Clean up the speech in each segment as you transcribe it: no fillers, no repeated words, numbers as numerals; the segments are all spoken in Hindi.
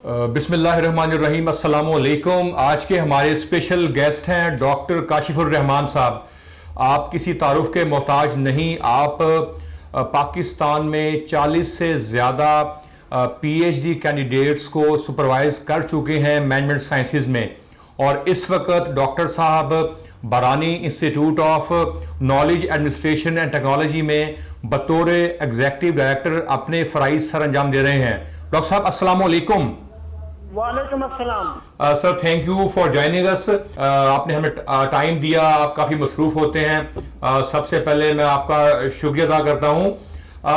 बिस्मिल्लाहिर्रहमानिर्रहीम, अस्सलामु अलैकुम। आज के हमारे स्पेशल गेस्ट हैं डॉक्टर काशिफुर रहमान साहब। आप किसी तारुफ के मोहताज नहीं। आप पाकिस्तान में 40 से ज़्यादा पीएचडी कैंडिडेट्स को सुपरवाइज कर चुके हैं मैनेजमेंट साइंसेज में, और इस वक्त डॉक्टर साहब बारानी institute of knowledge administration and technology में बतौर एग्जेक्टिव डायरेक्टर अपने फ़राइज़ सर अंजाम दे रहे हैं। डॉक्टर साहब अस्सलामु अलैकुम। वालेकुम अस्सलाम। Sir thank you for joining us. आपने हमें टाइम दिया, आप काफ़ी मसरूफ होते हैं। सबसे पहले मैं आपका शुक्रिया अदा करता हूँ।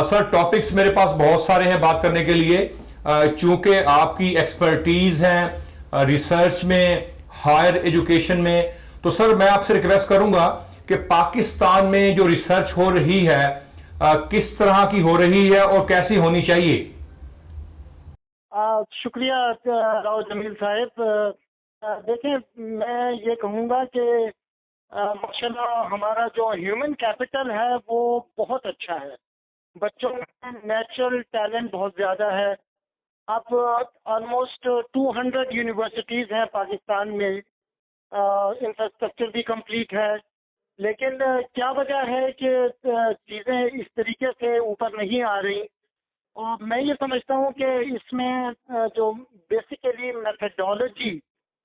सर टॉपिक्स मेरे पास बहुत सारे हैं बात करने के लिए, चूंकि आपकी एक्सपर्टीज़ हैं रिसर्च में, हायर एजुकेशन में। तो सर मैं आपसे रिक्वेस्ट करूंगा कि पाकिस्तान में जो रिसर्च हो रही है किस तरह की हो रही है और कैसी होनी चाहिए। शुक्रिया राव जमील साहब। देखें, मैं ये कहूँगा कि माशाल्लाह हमारा जो ह्यूमन कैपिटल है वो बहुत अच्छा है। बच्चों में नेचुरल टैलेंट बहुत ज़्यादा है। अब ऑलमोस्ट 200 यूनिवर्सिटीज़ हैं पाकिस्तान में। इंफ्रास्ट्रक्चर भी कंप्लीट है, लेकिन क्या वजह है कि चीज़ें इस तरीके से ऊपर नहीं आ रही। और मैं ये समझता हूँ कि इसमें जो बेसिकली मेथडोलॉजी,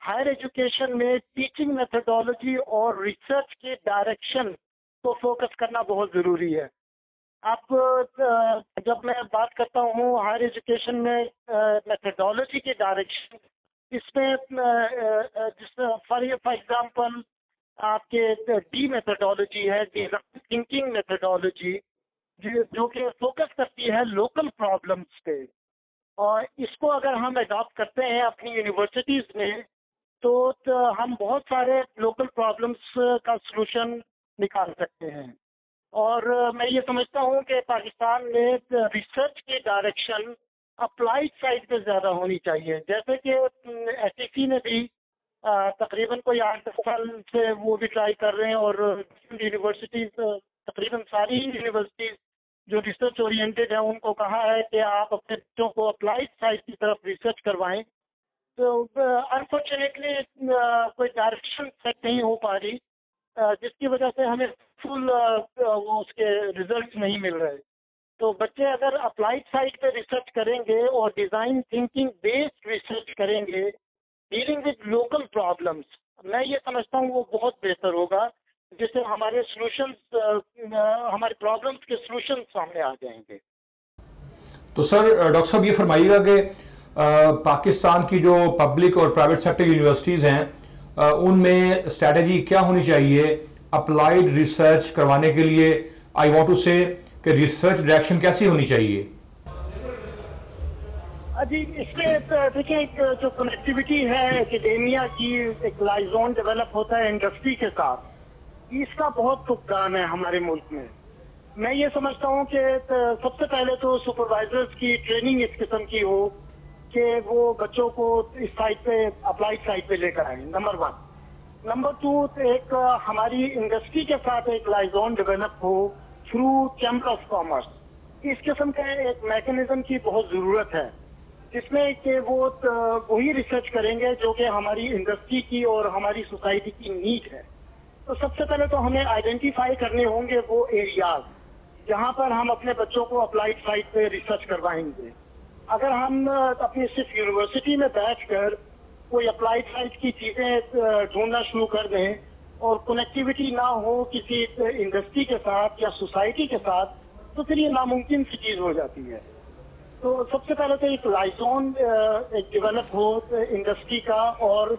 हायर एजुकेशन में टीचिंग मेथडोलॉजी और रिसर्च की डायरेक्शन को फोकस करना बहुत ज़रूरी है। अब जब मैं बात करता हूँ हायर एजुकेशन में मेथडोलॉजी की डायरेक्शन, इसमें फॉर एग्जांपल आपके डी मेथडोलॉजी है, डिजाइन थिंकिंग मेथडोलॉजी, जो कि फोकस करती है लोकल प्रॉब्लम्स पे। और इसको अगर हम अडॉप्ट करते हैं अपनी यूनिवर्सिटीज में तो हम बहुत सारे लोकल प्रॉब्लम्स का सलूशन निकाल सकते हैं। और मैं ये समझता हूँ कि पाकिस्तान में रिसर्च की डायरेक्शन अप्लाइड साइड पे ज़्यादा होनी चाहिए। जैसे कि एचईसी ने भी तकरीबन कोई 8-10 साल से वो भी ट्राई कर रहे हैं, और यूनिवर्सिटीज, तकरीबन सारी यूनिवर्सिटीज जो रिसर्च ओरिएंटेड है उनको कहा है कि आप अपने बच्चों को अप्लाइड साइड की तरफ रिसर्च करवाएं। तो अनफॉर्चुनेटली कोई डायरेक्शन सेट नहीं हो पा रही, जिसकी वजह से हमें फुल वो उसके रिजल्ट नहीं मिल रहे। तो बच्चे अगर अप्लाइड साइड पे रिसर्च करेंगे और डिजाइन थिंकिंग बेस्ड रिसर्च करेंगे डीलिंग विद लोकल प्रॉब्लम्स, मैं ये समझता हूँ वो बहुत बेहतर होगा, जिससे हमारे सॉल्यूशंस, हमारे प्रॉब्लम्स के सॉल्यूशंस सामने आ जाएंगे। तो सर डॉक्टर साहब ये फरमाइएगा कि पाकिस्तान की जो पब्लिक और प्राइवेट सेक्टर यूनिवर्सिटीज़ हैं उनमें स्ट्रैटेजी क्या होनी चाहिए अप्लाइड रिसर्च करवाने के लिए। आई वांट टू से कि रिसर्च डायरेक्शन कैसी होनी चाहिए। जी, इसमें देखिए एक जो कनेक्टिविटी है एकेडेमिया की, एक लाइजोन डेवलप होता है इंडस्ट्री के साथ, इसका बहुत योगदान है हमारे मुल्क में। मैं ये समझता हूँ कि सबसे पहले तो सुपरवाइजर्स की ट्रेनिंग इस किस्म की हो कि वो बच्चों को इस साइड पे, अप्लाइड साइड पे लेकर आए, नंबर 1। नंबर 2, एक हमारी इंडस्ट्री के साथ एक लाइजोन डेवलप हो थ्रू चैम्बर ऑफ कॉमर्स। इस किस्म के एक मैकेनिज्म की बहुत जरूरत है, जिसमें कि वो वही रिसर्च करेंगे जो कि हमारी इंडस्ट्री की और हमारी सोसाइटी की नीड है। तो सबसे पहले तो हमें आइडेंटिफाई करने होंगे वो एरियाज जहां पर हम अपने बच्चों को अप्लाइड साइड पे रिसर्च करवाएंगे। अगर हम अपनी सिर्फ यूनिवर्सिटी में बैठकर कोई अप्लाइड साइड की चीजें ढूंढना शुरू कर दें और कनेक्टिविटी ना हो किसी इंडस्ट्री के साथ या सोसाइटी के साथ, तो फिर ये नामुमकिन सी चीज हो जाती है। तो सबसे पहले तो एक लाइजोन एक डेवलप हो इंडस्ट्री का और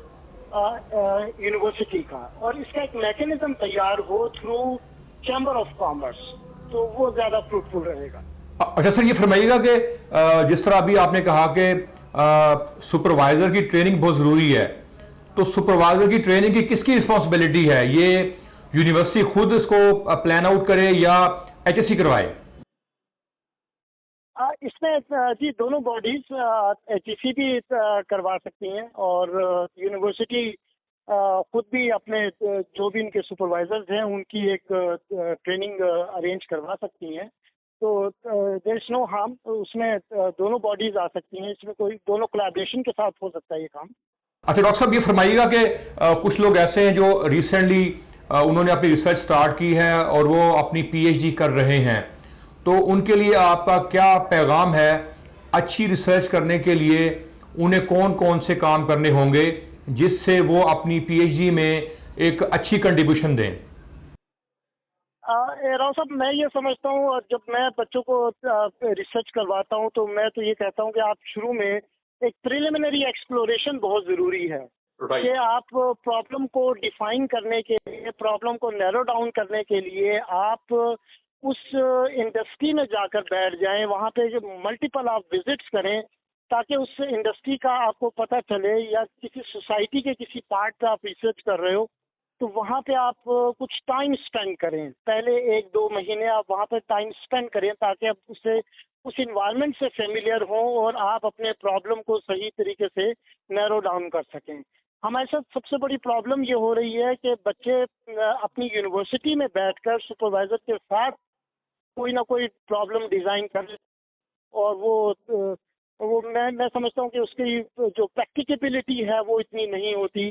यूनिवर्सिटी का, और इसका एक मैकेनिज्म तैयार हो थ्रू चैम्बर ऑफ कॉमर्स, तो वो ज्यादा फ्रूटफुल रहेगा। अच्छा सर ये फरमाइएगा कि जिस तरह अभी आपने कहा कि सुपरवाइजर की ट्रेनिंग बहुत ज़रूरी है, तो सुपरवाइजर की ट्रेनिंग की किसकी रिस्पॉन्सिबिलिटी है? ये यूनिवर्सिटी खुद इसको प्लान आउट करे या एचएससी करवाए? इसमें जी दोनों बॉडीज एचईसी भी करवा सकती हैं, और यूनिवर्सिटी खुद भी अपने जो भी इनके सुपरवाइजर्स हैं उनकी एक ट्रेनिंग अरेंज करवा सकती हैं। तो देयर इज नो हार्म, उसमें दोनों बॉडीज आ सकती हैं, इसमें कोई दोनों कोलैबोरेशन के साथ हो सकता है ये काम। अच्छा डॉक्टर साहब, ये फरमाइएगा कि कुछ लोग ऐसे हैं जो रिसेंटली उन्होंने अपनी रिसर्च स्टार्ट की है और वो अपनी पीएचडी कर रहे हैं, तो उनके लिए आपका क्या पैगाम है? अच्छी रिसर्च करने के लिए उन्हें कौन कौन से काम करने होंगे जिससे वो अपनी पीएचडी में एक अच्छी कंट्रीब्यूशन दें? राव साहब, मैं ये समझता हूँ, और जब मैं बच्चों को रिसर्च करवाता हूँ तो मैं तो ये कहता हूँ कि आप शुरू में एक प्रिलिमिनरी एक्सप्लोरेशन बहुत ज़रूरी है। कि आप प्रॉब्लम को डिफाइन करने के लिए, प्रॉब्लम को नैरो डाउन करने के लिए आप उस इंडस्ट्री में जाकर बैठ जाएं, वहाँ पे मल्टीपल आप विजिट्स करें, ताकि उस इंडस्ट्री का आपको पता चले, या किसी सोसाइटी के किसी पार्ट पे आप रिसर्च कर रहे हो तो वहाँ पे आप कुछ टाइम स्पेंड करें। पहले 1-2 महीने आप वहाँ पे टाइम स्पेंड करें, ताकि आप उस इन्वायरमेंट से फेमिलियर हों और आप अपने प्रॉब्लम को सही तरीके से नैरो डाउन कर सकें। हमारे साथ सबसे बड़ी प्रॉब्लम ये हो रही है कि बच्चे अपनी यूनिवर्सिटी में बैठकर सुपरवाइजर के साथ कोई ना कोई प्रॉब्लम डिजाइन कर, और वो मैं समझता हूँ कि उसकी जो प्रैक्टिकेबिलिटी है वो इतनी नहीं होती।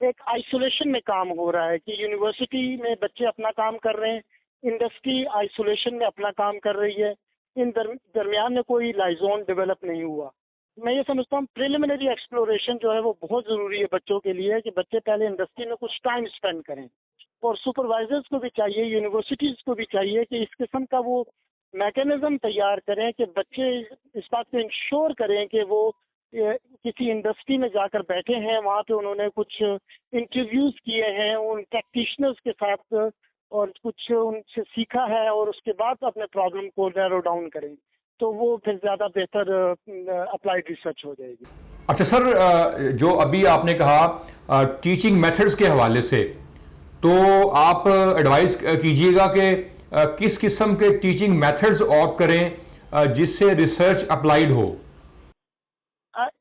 एक आइसोलेशन में काम हो रहा है कि यूनिवर्सिटी में बच्चे अपना काम कर रहे हैं, इंडस्ट्री आइसोलेशन में अपना काम कर रही है, इन दरमियान में कोई लाइजोन डेवलप नहीं हुआ। मैं ये समझता हूँ प्रिलिमिनरी एक्सप्लोरेशन जो है वो बहुत ज़रूरी है बच्चों के लिए, कि बच्चे पहले इंडस्ट्री में कुछ टाइम स्पेंड करें, और सुपरवाइजर्स को भी चाहिए, यूनिवर्सिटीज़ को भी चाहिए कि इस किस्म का वो मैकेनिज्म तैयार करें कि बच्चे इस बात को इंश्योर करें कि वो किसी इंडस्ट्री में जाकर बैठे हैं, वहाँ पे उन्होंने कुछ इंटरव्यूज किए हैं उन प्रैक्टिशनर्स के साथ और कुछ उनसे सीखा है, और उसके बाद अपने प्रॉब्लम को नैरो डाउन करें, तो वो फिर ज़्यादा बेहतर अप्लाइड रिसर्च हो जाएगी। अच्छा सर, जो अभी आपने कहा टीचिंग मेथड्स के हवाले से, तो आप एडवाइस कीजिएगा कि किस किस्म के टीचिंग मेथड्स ऑप्ट करें जिससे रिसर्च अप्लाइड हो।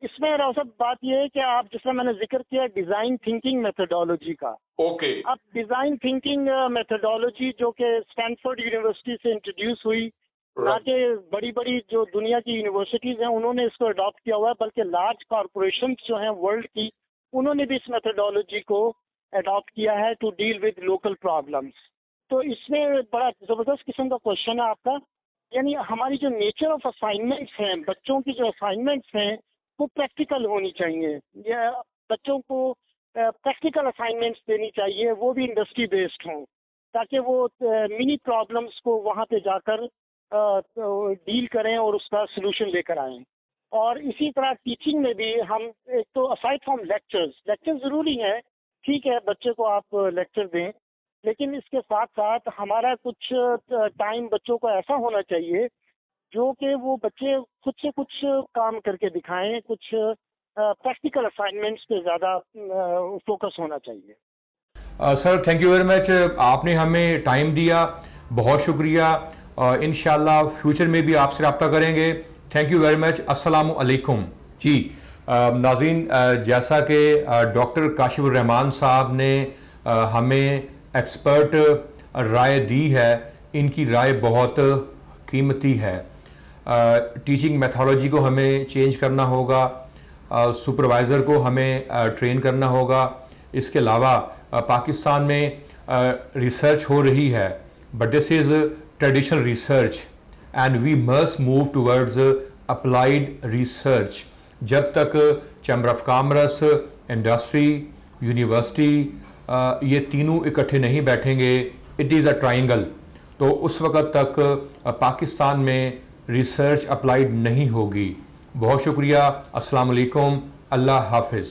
इसमें राव साहब बात यह है कि आप, जिसमें मैंने जिक्र किया डिजाइन थिंकिंग मेथोडोलॉजी का, ओके। अब डिजाइन थिंकिंग मेथोडोलॉजी जो कि स्टैनफोर्ड यूनिवर्सिटी से इंट्रोड्यूस हुई, ना कि बड़ी बड़ी जो दुनिया की यूनिवर्सिटीज हैं उन्होंने इसको अडॉप्ट किया हुआ है, बल्कि लार्ज कॉरपोरेशन जो हैं वर्ल्ड की, उन्होंने भी इस मेथोडोलॉजी को अडॉप्ट किया है to deal with local problems. तो इसमें बड़ा जबरदस्त किस्म का क्वेश्चन है आपका, यानी हमारी जो नेचर ऑफ असाइनमेंट्स हैं, बच्चों की जो असाइनमेंट्स हैं वो प्रैक्टिकल होनी चाहिए, या बच्चों को प्रैक्टिकल असाइनमेंट्स देनी चाहिए, वो भी इंडस्ट्री बेस्ड हों, ताकि वो मिनी प्रॉब्लम्स को वहाँ पे जाकर डील करें और उसका सलूशन लेकर आएं। और इसी तरह टीचिंग में भी हम, एक तो असाइड फ्रॉम लेक्चर्स ज़रूरी है, ठीक है बच्चे को आप लेक्चर दें, लेकिन इसके साथ साथ हमारा कुछ टाइम बच्चों को ऐसा होना चाहिए जो कि वो बच्चे खुद से कुछ काम करके दिखाएं, कुछ प्रैक्टिकल असाइनमेंट्स पे ज़्यादा फोकस होना चाहिए। Sir thank you very much, आपने हमें टाइम दिया, बहुत शुक्रिया। इंशाल्लाह फ्यूचर में भी आपसे रब्ता करेंगे। Thank you very much. अस्सलामु अलैकुम जी। नाज़रीन, जैसा कि डॉक्टर काशिफुर रहमान साहब ने हमें एक्सपर्ट राय दी है, इनकी राय बहुत कीमती है। टीचिंग मेथोडोलॉजी को हमें चेंज करना होगा, सुपरवाइज़र को हमें ट्रेन करना होगा। इसके अलावा पाकिस्तान में रिसर्च हो रही है, but this is traditional research and we must move towards applied research. जब तक chamber of commerce, industry, university ये तीनों इकट्ठे नहीं बैठेंगे, इट इज़ अ ट्रायंगल, तो उस वक़्त तक पाकिस्तान में रिसर्च अप्लाइड नहीं होगी। बहुत शुक्रिया। अस्सलाम वालेकुम। अल्लाह हाफिज़।